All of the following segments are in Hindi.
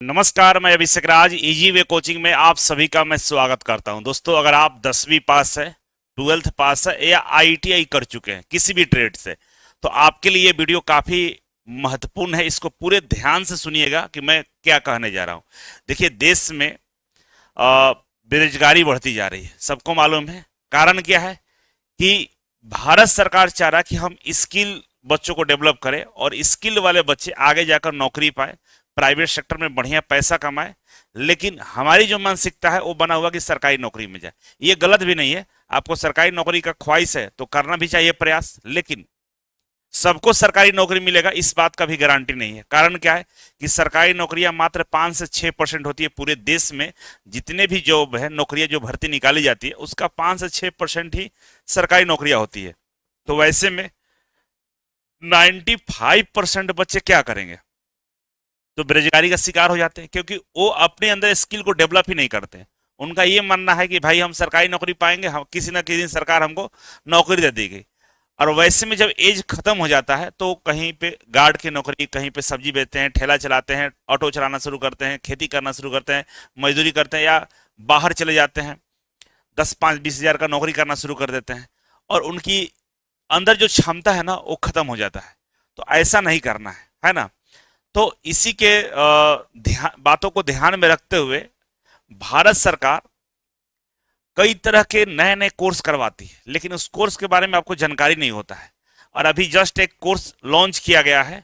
नमस्कार, मैं अभिषेक राज इजी वे कोचिंग में आप सभी का मैं स्वागत करता हूं। दोस्तों, अगर आप 10वीं पास है, 12th पास है या आईटीआई कर चुके हैं किसी भी ट्रेड से, तो आपके लिए ये वीडियो काफी महत्वपूर्ण है। इसको पूरे ध्यान से सुनिएगा कि मैं क्या कहने जा रहा हूं। देखिए, देश में बेरोजगारी बढ़ती जा रही है, सबको मालूम है। कारण क्या है कि भारत सरकार चाह रहा है कि हम स्किल बच्चों को डेवलप करें और स्किल वाले बच्चे आगे जाकर नौकरी पाए, प्राइवेट सेक्टर में बढ़िया पैसा कमाए। लेकिन हमारी जो मानसिकता है वो बना हुआ कि सरकारी नौकरी में जाए। ये गलत भी नहीं है, आपको सरकारी नौकरी का ख्वाहिश है तो करना भी चाहिए प्रयास, लेकिन सबको सरकारी नौकरी मिलेगा इस बात का भी गारंटी नहीं है। कारण क्या है कि सरकारी नौकरियां मात्र 5 से 6% होती है पूरे देश में। जितने भी जॉब है, नौकरियां जो भर्ती निकाली जाती है, उसका 5 से 6% ही सरकारी नौकरियां होती है। तो वैसे में 95% बच्चे क्या करेंगे? तो बेरोजगारी का शिकार हो जाते हैं, क्योंकि वो अपने अंदर स्किल को डेवलप ही नहीं करते। उनका ये मानना है कि भाई हम सरकारी नौकरी पाएंगे, हम किसी ना किसी दिन सरकार हमको नौकरी दे देगी। और वैसे में जब एज खत्म हो जाता है तो कहीं पे गार्ड की नौकरी, कहीं पे सब्जी बेचते हैं, ठेला चलाते हैं, ऑटो चलाना शुरू करते हैं, खेती करना शुरू करते हैं, मजदूरी करते हैं, या बाहर चले जाते हैं, 10, 5, 20 हज़ार का नौकरी करना शुरू कर देते हैं। और उनकी अंदर जो क्षमता है ना, वो खत्म हो जाता है। तो ऐसा नहीं करना है ना। तो इसी के बातों को ध्यान में रखते हुए भारत सरकार कई तरह के नए नए कोर्स करवाती है, लेकिन उस कोर्स के बारे में आपको जानकारी नहीं होता है। और अभी जस्ट एक कोर्स लॉन्च किया गया है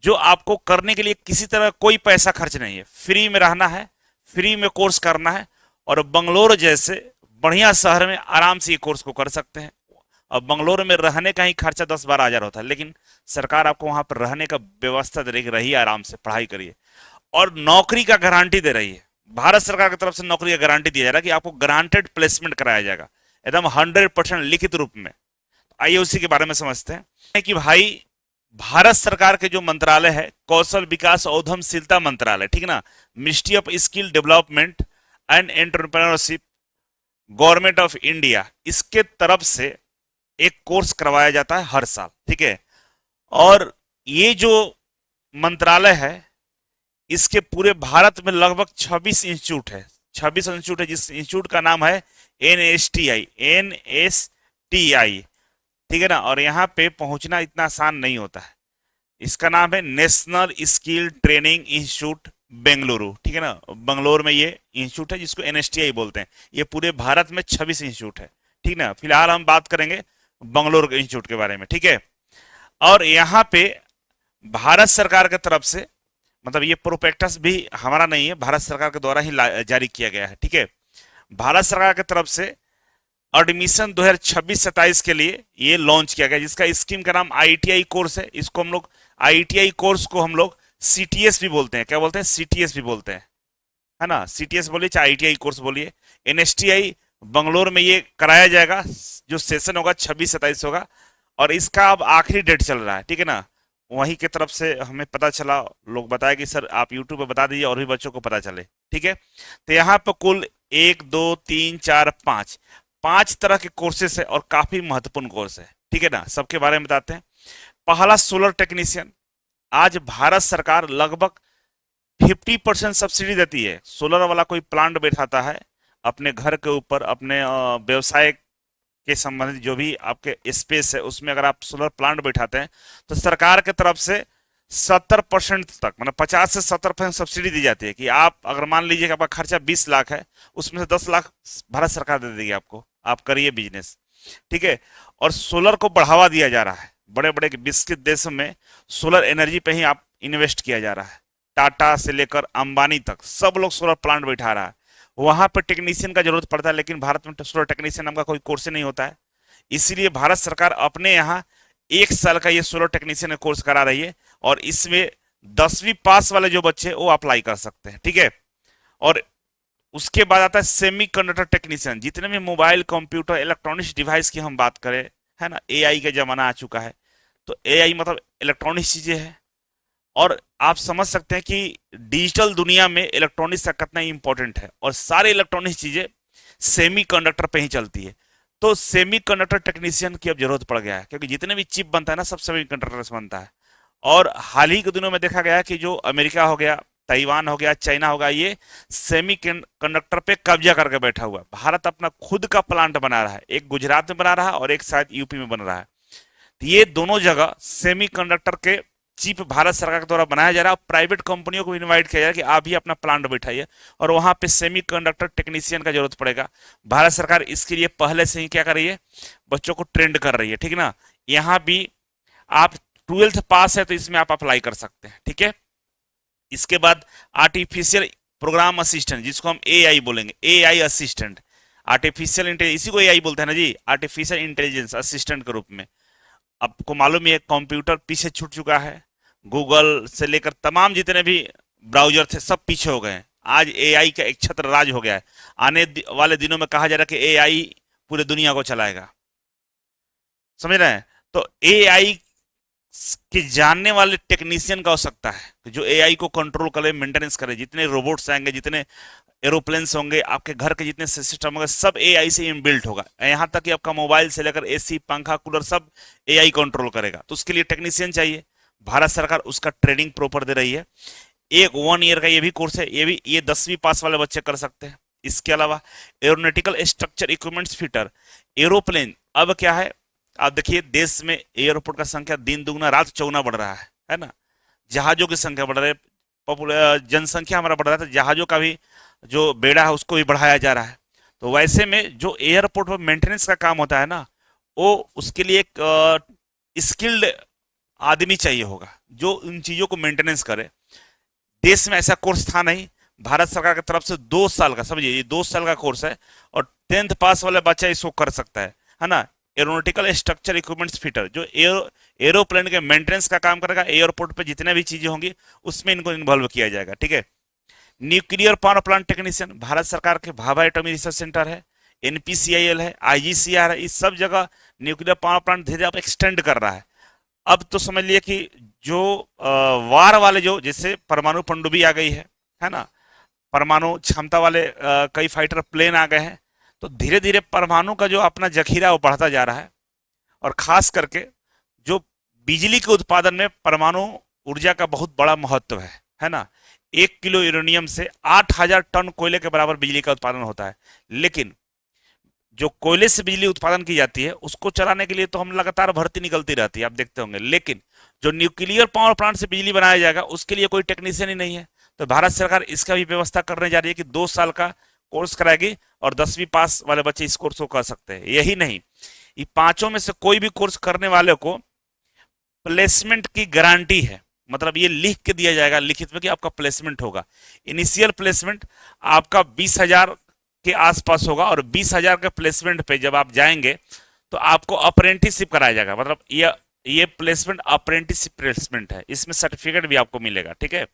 जो आपको करने के लिए किसी तरह कोई पैसा खर्च नहीं है, फ्री में रहना है, फ्री में कोर्स करना है। और बंगलोर जैसे बढ़िया शहर में आराम से ये कोर्स को कर सकते हैं। और बंगलोर में रहने का ही खर्चा 10, 12 हज़ार होता है, लेकिन सरकार आपको वहां पर रहने का व्यवस्था दे रही है। आराम से पढ़ाई करिए और नौकरी का गारंटी दे रही है। भारत सरकार की तरफ से नौकरी का गारंटी दिया जा रहा है कि आपको गारंटेड प्लेसमेंट कराया जाएगा, एकदम 100% लिखित रूप में। आइए उसी के बारे में समझते हैं कि भाई, भारत सरकार के जो मंत्रालय है, कौशल विकास और उद्यमशीलता मंत्रालय, ठीक है ना, ministry of skill development and entrepreneurship, government of India, इसके तरफ से एक कोर्स करवाया जाता है हर साल, ठीक है। और ये जो मंत्रालय है, इसके पूरे भारत में लगभग 26 इंस्टीट्यूट है। 26 इंस्टीट्यूट है, जिस इंस्टीट्यूट का नाम है NSTI, ठीक है ना। और यहाँ पे पहुंचना इतना आसान नहीं होता है। इसका नाम है national skill training institute Bengaluru, ठीक है ना। बंगलोर में ये इंस्टीट्यूट है जिसको NSTI बोलते हैं। ये पूरे भारत में 26 इंस्टीट्यूट है, ठीक ना। फिलहाल हम बात करेंगे बंगलोर इंस्टीट्यूट के बारे में, ठीक है। और यहाँ पे भारत सरकार की तरफ से, मतलब ये प्रोस्पेक्टस भी हमारा नहीं है, भारत सरकार के द्वारा ही जारी किया गया है, ठीक है। भारत सरकार की तरफ से एडमिशन 2026-27 के लिए ये लॉन्च किया गया, जिसका स्कीम का नाम ITI कोर्स है। इसको हम लोग ITI कोर्स को हम लोग CTS भी बोलते हैं। क्या बोलते हैं? CTS भी बोलते हैं, है ना। CTS बोलिए चाहे ITI कोर्स बोलिए। NSTI बंगलोर में ये कराया जाएगा, जो सेशन होगा 26-27 होगा। और इसका अब आखिरी डेट चल रहा है, ठीक है ना। वहीं की तरफ से हमें पता चला, लोग बताया कि सर आप यूट्यूब पे बता दीजिए और भी बच्चों को पता चले, ठीक है। तो यहाँ पर कुल 1, 2, 3, 4, 5 तरह के कोर्सेस है और काफी महत्वपूर्ण कोर्स है, ठीक है ना। सबके बारे में बताते हैं। पहला सोलर टेक्नीशियन। आज भारत सरकार लगभग 50% सब्सिडी देती है। सोलर वाला कोई प्लांट बैठाता है अपने घर के ऊपर, अपने व्यवसाय के संबंधित जो भी आपके स्पेस है उसमें, अगर आप सोलर प्लांट बैठाते हैं तो सरकार की तरफ से 70% तक, मतलब 50 से 70% सब्सिडी दी जाती है। कि आप अगर मान लीजिए कि आपका खर्चा 20 लाख है, उसमें से 10 लाख भारत सरकार दे देगी आपको, आप करिए बिजनेस, ठीक है। और सोलर को बढ़ावा दिया जा रहा है। बड़े बड़े विकसित देशों में सोलर एनर्जी पे ही आप इन्वेस्ट किया जा रहा है। टाटा से लेकर अंबानी तक सब लोग सोलर प्लांट बैठा रहा है। वहां पर टेक्नीशियन का जरूरत पड़ता है, लेकिन भारत में सोलर टेक्नीशियन नाम का कोई कोर्स नहीं होता है। इसीलिए भारत सरकार अपने यहाँ 1 साल का ये सोलर टेक्नीशियन कोर्स करा रही है। और इसमें 10वीं पास वाले जो बच्चे वो अप्लाई कर सकते हैं, ठीक है। और उसके बाद आता है सेमी कंडक्टर टेक्नीशियन। जितने भी मोबाइल, कंप्यूटर, इलेक्ट्रॉनिक्स डिवाइस की हम बात करें, है ना, AI का जमाना आ चुका है। तो AI मतलब इलेक्ट्रॉनिक्स चीजें है। और आप समझ सकते हैं कि डिजिटल दुनिया में इलेक्ट्रॉनिक्स का कितना इंपॉर्टेंट है। और सारे इलेक्ट्रॉनिक्स चीजें सेमी कंडक्टर पे ही चलती है। तो सेमी कंडक्टर टेक्नीशियन की अब जरूरत पड़ गया है, क्योंकि जितने भी चिप बनता है ना, सब सेमी कंडक्टर से बनता है। और हाल ही के दिनों में देखा गया कि जो अमेरिका हो गया, ताइवान हो गया, चाइना हो गया, ये सेमी कंडक्टर पे कब्जा करके बैठा हुआ है। भारत अपना खुद का प्लांट बना रहा है, एक गुजरात में बना रहा है और एक शायद यूपी में बन रहा है। तो ये दोनों जगह सेमी कंडक्टर के चिप भारत सरकार के द्वारा बनाया जा रहा है। प्राइवेट कंपनियों को इनवाइट किया जा रहा है कि आप भी अपना प्लांट बैठाइए और वहां पे सेमी कंडक्टर टेक्नीशियन का जरूरत पड़ेगा। भारत सरकार इसके लिए पहले से ही क्या कर रही है, बच्चों को ट्रेंड कर रही है, ठीक ना। यहाँ भी आप 12th पास है तो इसमें आप अप्लाई कर सकते हैं, ठीक है। इसके बाद आर्टिफिशियल प्रोग्राम असिस्टेंट, जिसको हम एआई बोलेंगे, एआई असिस्टेंट, आर्टिफिशियल इंटेलिजेंस, इसी को एआई बोलते हैं ना जी, आर्टिफिशियल इंटेलिजेंस असिस्टेंट के रूप में। आपको मालूम है कंप्यूटर पीछे छूट चुका है, गूगल से लेकर तमाम जितने भी ब्राउजर थे सब पीछे हो गए हैं। आज एआई का एक छत्र राज हो गया है। आने वाले दिनों में कहा जा रहा है कि एआई पूरे दुनिया को चलाएगा, समझ रहे हैं। तो एआई के जानने वाले टेक्नीशियन का आवश्यकता है जो एआई को कंट्रोल करे, मेंटेनेंस करे। जितने रोबोट्स आएंगे, जितने एरोप्लेन्स होंगे, आपके घर के जितने सिस्टम होंगे, सब एआई से इनबिल्ट होगा। यहाँ तक कि आपका मोबाइल से लेकर एसी, पंखा, कूलर सब एआई कंट्रोल करेगा। तो उसके लिए टेक्नीशियन चाहिए। भारत सरकार उसका ट्रेनिंग प्रॉपर दे रही है। एक 1 ईयर का ये भी कोर्स है, ये 10वीं पास वाले बच्चे कर सकते हैं। इसके अलावा aeronautical structure equipments fitter, aeroplane. अब क्या है, आप देखिए देश में एयरपोर्ट का संख्या दिन दुगना रात चौगुना बढ़ रहा है ना। जहाजों की संख्या बढ़ रही है, जनसंख्या हमारा बढ़ रहा है, तो जहाजों का भी जो बेड़ा है उसको भी बढ़ाया जा रहा है। तो वैसे में जो एयरपोर्ट पर मेंटेनेंस का काम होता है ना, वो उसके लिए एक स्किल्ड आदमी चाहिए होगा जो इन चीजों को मेंटेनेंस करे। देश में ऐसा कोर्स था नहीं। भारत सरकार की तरफ से 2 साल का, समझिए ये 2 साल का कोर्स है और 10th पास वाला बच्चा इसको कर सकता है ना। एरोनॉटिकल स्ट्रक्चर इक्विपमेंट्स फिटर, जो एरोप्लेन के मेंटेनेंस का काम करेगा, एयरपोर्ट पे जितने भी चीजें होंगी उसमें इनको इन्वॉल्व किया जाएगा, ठीक है। Nuclear power plant technician, Bharat सरकार के भाभा एटॉमिक रिसर्च सेंटर है, एनपीसीआईएल है, आईजीसीआर है, इस सब जगह न्यूक्लियर पावर प्लांट धीरे धीरे एक्सटेंड कर रहा है। अब तो समझ लिया कि जो वार वाले, जो जैसे परमाणु पनडुब्बी आ गई है ना, परमाणु क्षमता वाले कई फाइटर प्लेन आ गए हैं। तो धीरे धीरे परमाणु का जो अपना जखीरा वो बढ़ता जा रहा है। और खास करके जो बिजली के उत्पादन में परमाणु ऊर्जा का बहुत बड़ा महत्व है ना। 1 किलो यूरेनियम से 8000 टन कोयले के बराबर बिजली का उत्पादन होता है। लेकिन जो कोयले से बिजली उत्पादन की जाती है उसको चलाने के लिए तो हम लगातार भर्ती निकलती रहती है, आप देखते होंगे। लेकिन जो न्यूक्लियर पावर प्लांट से बिजली बनाया जाएगा उसके लिए कोई टेक्नीशियन ही नहीं है। तो भारत सरकार इसका भी व्यवस्था करने जा रही है कि 2 साल का कोर्स कराएगी और 10वीं पास वाले बच्चे इस कोर्स को कर सकते हैं। यही नहीं, ये पांचों में से कोई भी कोर्स करने वाले को प्लेसमेंट की गारंटी है। मतलब ये लिख के दिया जाएगा लिखित में कि आपका प्लेसमेंट होगा। इनिशियल प्लेसमेंट आपका 20,000 के आसपास होगा और 20,000 के प्लेसमेंट पे जब आप जाएंगे तो आपको अप्रेंटिसशिप कराया जाएगा। मतलब ये प्लेसमेंट अप्रेंटिसशिप प्लेसमेंट है, इसमें सर्टिफिकेट भी आपको मिलेगा, ठीक है।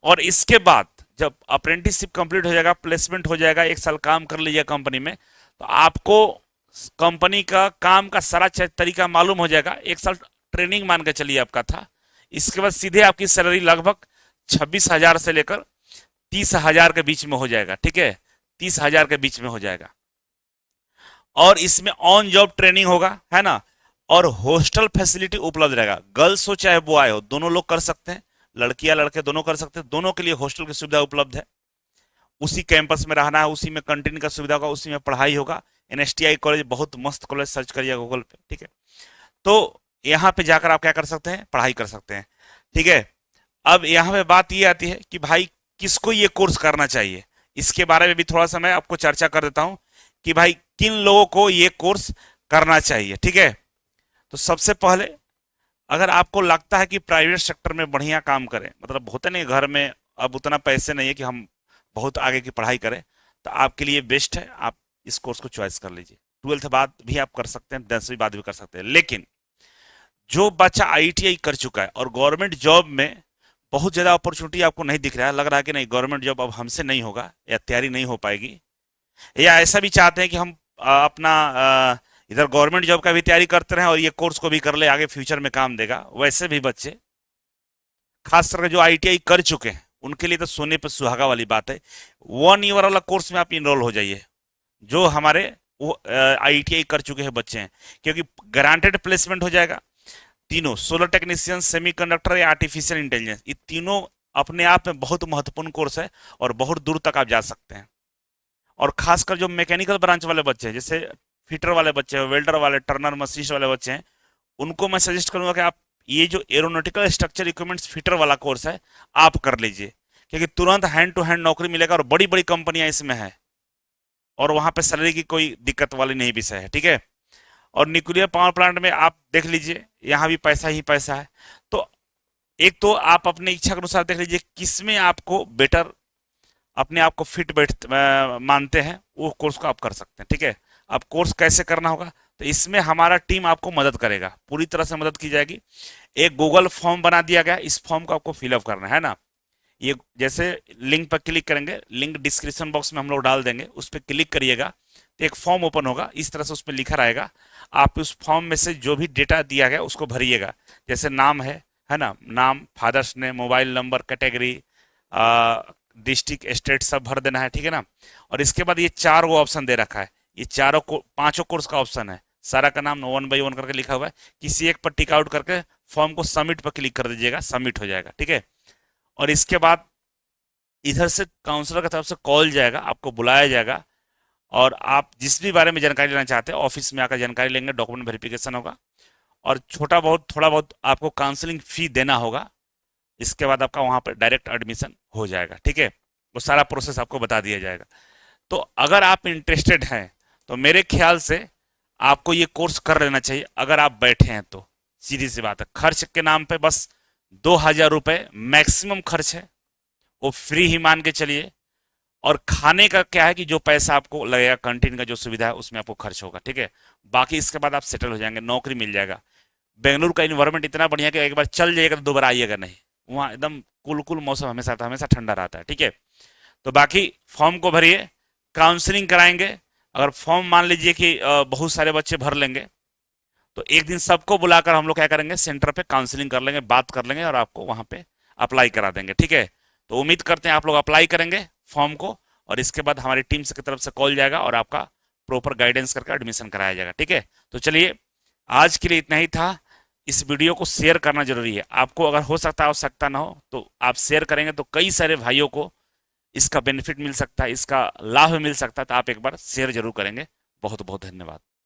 और इसके बाद जब अप्रेंटिसशिप कंप्लीट हो जाएगा, प्लेसमेंट हो जाएगा, 1 साल काम कर लीजिए कंपनी में, तो आपको कंपनी का काम का सारा तरीका मालूम हो जाएगा। 1 साल ट्रेनिंग मान के चलिए आपका था। इसके बाद सीधे आपकी सैलरी लगभग 26,000 से लेकर 30,000 के बीच में हो जाएगा, ठीक है। 30,000 के बीच में हो जाएगा। और इसमें ऑन जॉब ट्रेनिंग होगा, है ना। और हॉस्टल फैसिलिटी उपलब्ध रहेगा। गर्ल्स हो चाहे बॉय हो, दोनों लोग कर सकते हैं, लड़कियां लड़के दोनों कर सकते हैं। दोनों के लिए हॉस्टल की सुविधा उपलब्ध है। उसी कैंपस में रहना है, उसी में कैंटीन का सुविधा होगा, उसी में पढ़ाई होगा। एनएसटीआई कॉलेज बहुत मस्त कॉलेज, सर्च करिए गूगल पे, ठीक है। तो यहाँ पे जाकर आप क्या कर सकते हैं, पढ़ाई कर सकते हैं, ठीक है। अब यहाँ पे बात ये आती है कि भाई किसको ये कोर्स करना चाहिए। इसके बारे में भी थोड़ा सा मैं आपको चर्चा कर देता हूँ कि भाई किन लोगों को ये कोर्स करना चाहिए, ठीक है। तो सबसे पहले अगर आपको लगता है कि प्राइवेट सेक्टर में बढ़िया काम करें, मतलब होता नहीं घर में अब उतना पैसे नहीं है कि हम बहुत आगे की पढ़ाई करें, तो आपके लिए बेस्ट है आप इस कोर्स को चॉइस कर लीजिए। 12th बाद भी आप कर सकते हैं, 10वीं बाद भी कर सकते हैं। लेकिन जो बच्चा आईटीआई कर चुका है और गवर्नमेंट जॉब में बहुत ज्यादा अपॉर्चुनिटी आपको नहीं दिख रहा है, लग रहा है कि नहीं गवर्नमेंट जॉब अब हमसे नहीं होगा या तैयारी नहीं हो पाएगी, या ऐसा भी चाहते हैं कि हम अपना इधर गवर्नमेंट जॉब का भी तैयारी करते रहें और ये कोर्स को भी कर ले, आगे फ्यूचर में काम देगा, वैसे भी बच्चे खास करके जो आईटीआई कर चुके हैं उनके लिए तो सोने पर सुहागा वाली बात है। 1 ईयर वाला कोर्स में आप इनरोल हो जाइए, जो हमारे वो आईटीआई कर चुके हैं बच्चे हैं, क्योंकि गारंटेड प्लेसमेंट हो जाएगा। तीनों सोलर टेक्नीशियन, सेमीकंडक्टर या आर्टिफिशियल इंटेलिजेंस, ये तीनों अपने आप में बहुत महत्वपूर्ण कोर्स है और बहुत दूर तक आप जा सकते हैं। और खासकर जो मैकेनिकल ब्रांच वाले बच्चे हैं, जैसे फिटर वाले बच्चे हैं, वेल्डर वाले, टर्नर मशीनिस्ट वाले बच्चे हैं, उनको मैं सजेस्ट करूंगा कि आप ये जो एरोनॉटिकल स्ट्रक्चर इक्विपमेंट्स फिटर वाला कोर्स है आप कर लीजिए, क्योंकि तुरंत हैंड टू हैंड नौकरी मिलेगा और बड़ी बड़ी कंपनियां इसमें है और वहां पे सैलरी की कोई दिक्कत वाली नहीं विषय है, ठीक है। और न्यूक्लियर पावर प्लांट में आप देख लीजिए, यहाँ भी पैसा ही पैसा है। तो एक तो आप अपनी इच्छा के अनुसार देख लीजिए किसमें आपको बेटर, अपने आप को फिट मानते हैं, वो कोर्स को आप कर सकते हैं, ठीक है। अब कोर्स कैसे करना होगा, तो इसमें हमारा टीम आपको मदद करेगा, पूरी तरह से मदद की जाएगी। एक गूगल फॉर्म बना दिया गया, इस फॉर्म को आपको फिलअप करना है ना। ये जैसे लिंक पर क्लिक करेंगे, लिंक डिस्क्रिप्शन बॉक्स में हम लोग डाल देंगे, उस पर क्लिक करिएगा तो एक फॉर्म ओपन होगा, इस तरह से उसमें लिखा रहेगा। आप उस फॉर्म में से जो भी डेटा दिया गया उसको भरिएगा, जैसे नाम है ना, नाम, father's name, mobile number, category, district, state सब भर देना है, ठीक है ना। और इसके बाद ये 4 वो ऑप्शन दे रखा है, ये चारों को 5 कोर्स का ऑप्शन है, सारा का नाम 1 बाई 1 करके लिखा हुआ है। किसी एक पर टिक आउट करके फॉर्म को सबमिट पर क्लिक कर दीजिएगा, सबमिट हो जाएगा, ठीक है। और इसके बाद इधर से काउंसलर की तरफ से कॉल जाएगा, आपको बुलाया जाएगा और आप जिस भी बारे में जानकारी लेना चाहते हैं ऑफिस में आकर जानकारी लेंगे, डॉक्यूमेंट वेरिफिकेशन होगा और थोड़ा बहुत आपको काउंसलिंग फी देना होगा। इसके बाद आपका वहां पर डायरेक्ट एडमिशन हो जाएगा, ठीक है। वो सारा प्रोसेस आपको बता दिया जाएगा। तो अगर आप इंटरेस्टेड हैं तो मेरे ख्याल से आपको ये कोर्स कर लेना चाहिए। अगर आप बैठे हैं तो सीधी सी बात है, खर्च के नाम पे बस 2,000 रुपये मैक्सिमम खर्च है, वो फ्री ही मान के चलिए। और खाने का क्या है कि जो पैसा आपको लगेगा, कैंटीन का जो सुविधा है उसमें आपको खर्च होगा, ठीक है। बाकी इसके बाद आप सेटल हो जाएंगे, नौकरी मिल जाएगा। बेंगलुरु का इन्वायरमेंट इतना बढ़िया कि एक बार चल जाइएगा तो दोबारा आइएगा नहीं, वहाँ एकदम कुल कुल मौसम हमेशा हमेशा ठंडा रहता है, ठीक है। तो बाकी फॉर्म को भरिए, काउंसलिंग कराएंगे। अगर फॉर्म मान लीजिए कि बहुत सारे बच्चे भर लेंगे तो एक दिन सबको बुलाकर हम लोग क्या करेंगे, सेंटर पे काउंसलिंग कर लेंगे, बात कर लेंगे और आपको वहां पे अप्लाई करा देंगे, ठीक है। तो उम्मीद करते हैं आप लोग अप्लाई करेंगे फॉर्म को और इसके बाद हमारी टीम से की तरफ से कॉल जाएगा और आपका प्रॉपर गाइडेंस करके एडमिशन कराया जाएगा, ठीक है। तो चलिए आज के लिए इतना ही था। इस वीडियो को शेयर करना जरूरी है, आपको अगर हो सकता है आवश्यकता ना हो तो आप शेयर करेंगे तो कई सारे भाइयों को इसका बेनिफिट मिल सकता है, इसका लाभ मिल सकता है। तो आप एक बार शेयर जरूर करेंगे। बहुत बहुत धन्यवाद।